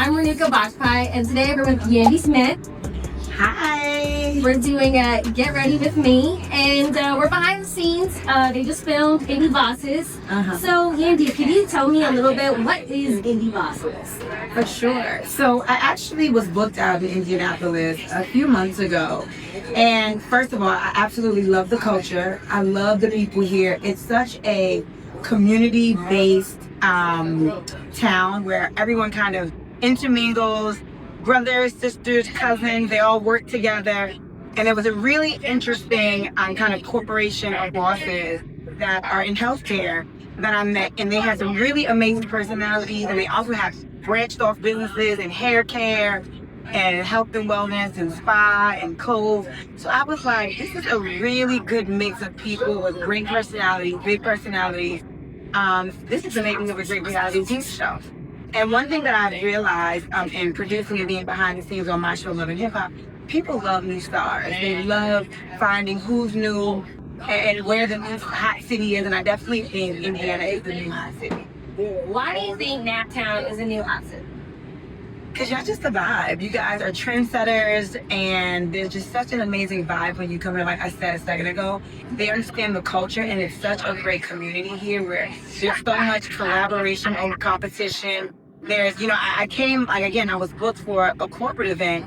I'm Renuka Bajpai, and today we're with Yandy Smith. Hi. We're doing a Get Ready With Me, and we're behind the scenes. They just filmed Indie Bosses. So, Yandy, can you tell me a little bit, what is Indie Bosses? For sure. So I actually was booked out in Indianapolis a few months ago. And first of all, I absolutely love the culture. I love the people here. It's such a community-based town where everyone kind of intermingles. Brothers, sisters, cousins, they all work together. And there was a really interesting kind of corporation of bosses that are in healthcare that I met, and they had some really amazing personalities, and they also have branched off businesses in hair care and health and wellness and spa and cove. So I was like, this is a really good mix of people with great personalities, big personalities. This is the making of a great reality TV show. And one thing that I've realized in producing and being behind the scenes on my show, Love and Hip Hop, people love new stars. They love finding who's new and where the new hot city is. And I definitely think Indiana is the new hot city. Why do you think Naptown is a new hot city? Because y'all just the vibe. You guys are trendsetters, and there's just such an amazing vibe when you come in. Like I said a second ago, they understand the culture, and it's such a great community here where there's so much collaboration over competition. There's, I came, like, again, I was booked for a corporate event,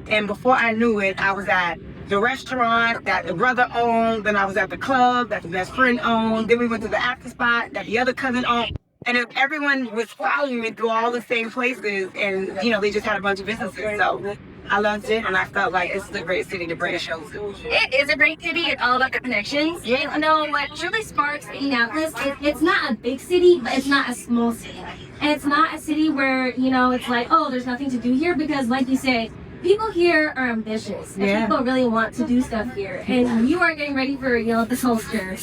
and before I knew it, I was at the restaurant that the brother owned, then I was at the club that the best friend owned, then we went to the after spot that the other cousin owned. And everyone was following me through all the same places, and they just had a bunch of businesses. So I loved it, and I felt like it's a great city to bring a show to. It is a great city. It's all about the connections. Yeah. What really sparks Indianapolis, it's not a big city, but it's not a small city. And it's not a city where, it's like, oh, there's nothing to do here, because like you say, people here are ambitious, and people really want to do stuff here. And you are getting ready for, this whole stir.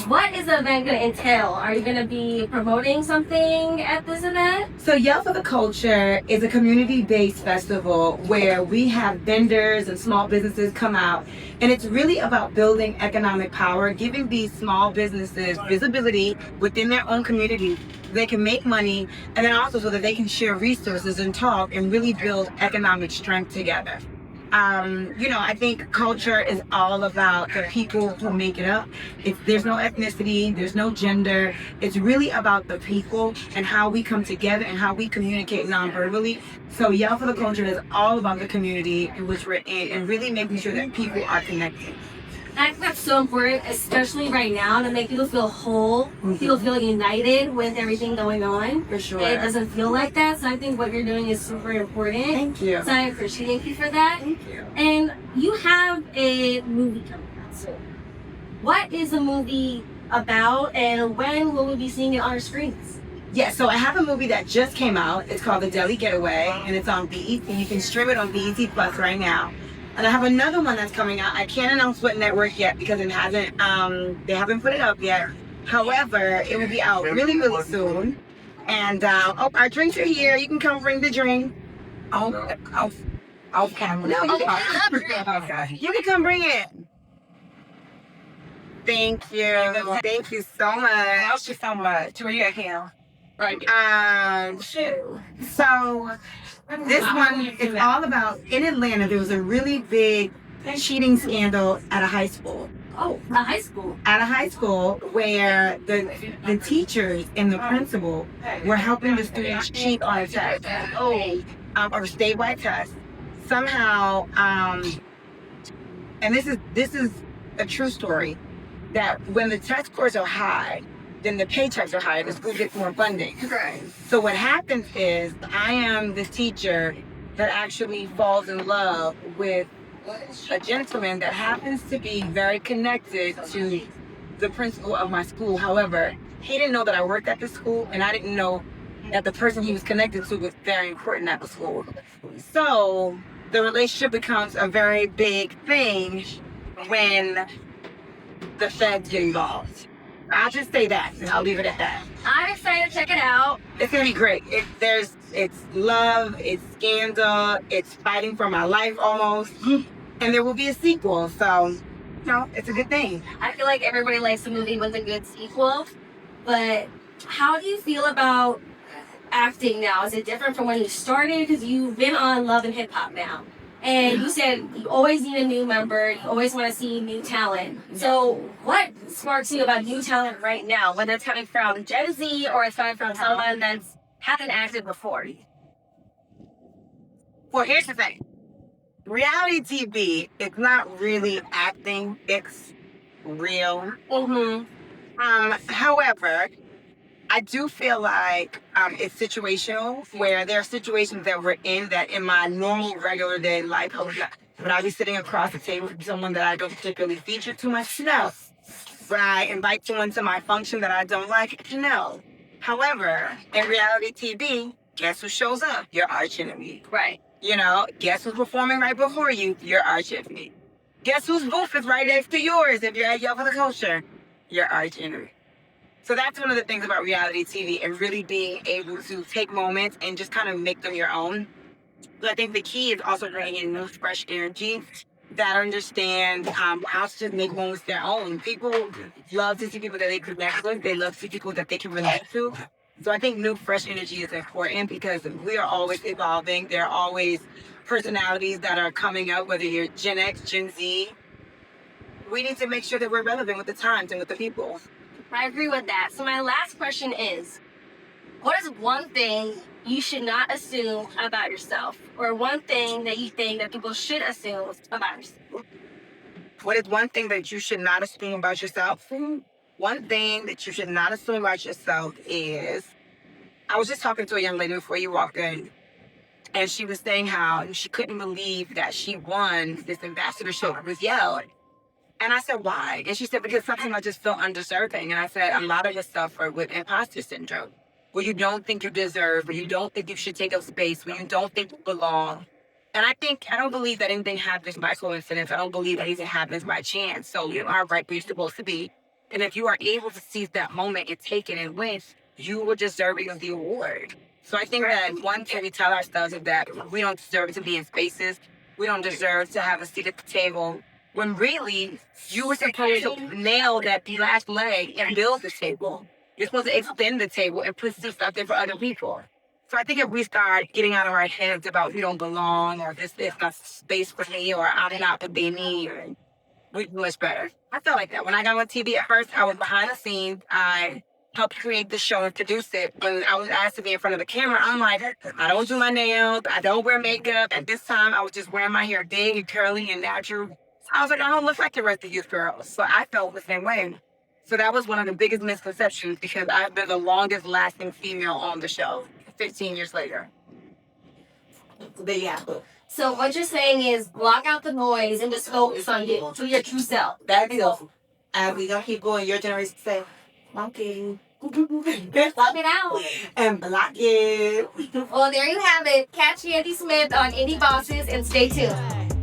What is the event going to entail? Are you going to be promoting something at this event? So Yell for the Culture is a community-based festival where we have vendors and small businesses come out, and it's really about building economic power, giving these small businesses visibility within their own community. They can make money, and then also so that they can share resources and talk and really build economic strength together. I think culture is all about the people who make it up. There's no ethnicity, there's no gender. It's really about the people and how we come together and how we communicate non-verbally. So Yell for the Culture is all about the community in which we're in and really making sure that people are connected. I think that's so important, especially right now, to make people feel whole, people feel united with everything going on. For sure. It doesn't feel like that, so I think what you're doing is super important. Thank you. So I appreciate you for that. Thank you. And you have a movie coming out soon. What is the movie about, and when will we be seeing it on our screens? Yeah, so I have a movie that just came out. It's called The Deli Getaway, and it's on BET. You can stream it on BET Plus right now. And I have another one that's coming out. I can't announce what network yet because it hasn't. They haven't put it up yet. However, it will be out really, really soon. And our drinks are here. You can come bring the drink. Off camera. No, you can. You can come bring it. Thank you. Thank you so much. Thank you so much. Where you at here? Right. So this one is all about, in Atlanta, there was a really big cheating scandal at a high school. Oh, a high school. At a high school where the teachers and the principal were helping the students cheat on a test. Or a statewide test. Somehow, and this is a true story, that when the test scores are high, then the paychecks are higher, the school gets more funding. Right. So what happens is, I am this teacher that actually falls in love with a gentleman that happens to be very connected to the principal of my school. However, he didn't know that I worked at the school, and I didn't know that the person he was connected to was very important at the school. So the relationship becomes a very big thing when the feds get involved. I'll just say that, and I'll leave it at that. I'm excited to check it out. It's gonna be great. It's love, it's scandal, it's fighting for my life almost, and there will be a sequel. So, it's a good thing. I feel like everybody likes a movie with a good sequel, but how do you feel about acting now? Is it different from when you started? Because you've been on Love and Hip Hop now. And you said you always need a new member. You always want to see new talent. So what sparks you about new talent right now? Whether it's coming from Gen Z or it's coming from someone that's hasn't acted before. Well, here's the thing. Reality TV is not really acting. It's real. However, I do feel like it's situational, where there are situations that we're in that in my normal, regular day life, when I be sitting across the table from someone that I don't particularly feature too much, no. When I invite someone to my function that I don't like, no. However, in reality TV, guess who shows up? Your arch enemy. Right. You know, guess who's performing right before you? Your arch enemy. Guess whose booth is right next to yours if you're at Yelp for the Culture? Your arch enemy. So that's one of the things about reality TV, and really being able to take moments and just kind of make them your own. But I think the key is also bringing in new, fresh energy that understand how to make moments their own. People love to see people that they connect with. They love to see people that they can relate to. So I think new, fresh energy is important because we are always evolving. There are always personalities that are coming up, whether you're Gen X, Gen Z. We need to make sure that we're relevant with the times and with the people. I agree with that. So my last question is, what is one thing you should not assume about yourself? Or one thing that you think that people should assume about yourself? What is one thing that you should not assume about yourself? One thing that you should not assume about yourself is, I was just talking to a young lady before you walked in, and she was saying how she couldn't believe that she won this ambassadorship with Yale. And I said, why? And she said, because sometimes I just feel undeserving. And I said, a lot of us suffer with imposter syndrome, where you don't think you deserve, where you don't think you should take up space, where you don't think you belong. And I don't believe that anything happens by coincidence. I don't believe that anything happens by chance. So you are right where you're supposed to be. And if you are able to seize that moment and take it and win, you were deserving of the award. So I think that one thing we tell ourselves is that we don't deserve to be in spaces. We don't deserve to have a seat at the table. When really, you were supposed to nail that last leg and build the table. You're supposed to extend the table and put stuff out there for other people. So I think if we start getting out of our heads about we don't belong, or this is not space for me, or I'm not the baby, we do much better. I felt like that. When I got on TV at first, I was behind the scenes. I helped create the show and produce it. When I was asked to be in front of the camera, I'm like, I don't do my nails, I don't wear makeup. At this time, I was just wearing my hair big and curly and natural. I was like, I don't look like the rest of you girls. So I felt the same way. So that was one of the biggest misconceptions, because I've been the longest lasting female on the show, 15 years later. But yeah. So what you're saying is block out the noise and just focus on you, to your true self. That's it. And we're going to keep going. Your generation say, blocking. Block it out. And block it. Well, there you have it. Catch Yandy Smith on Indie Bosses and stay tuned.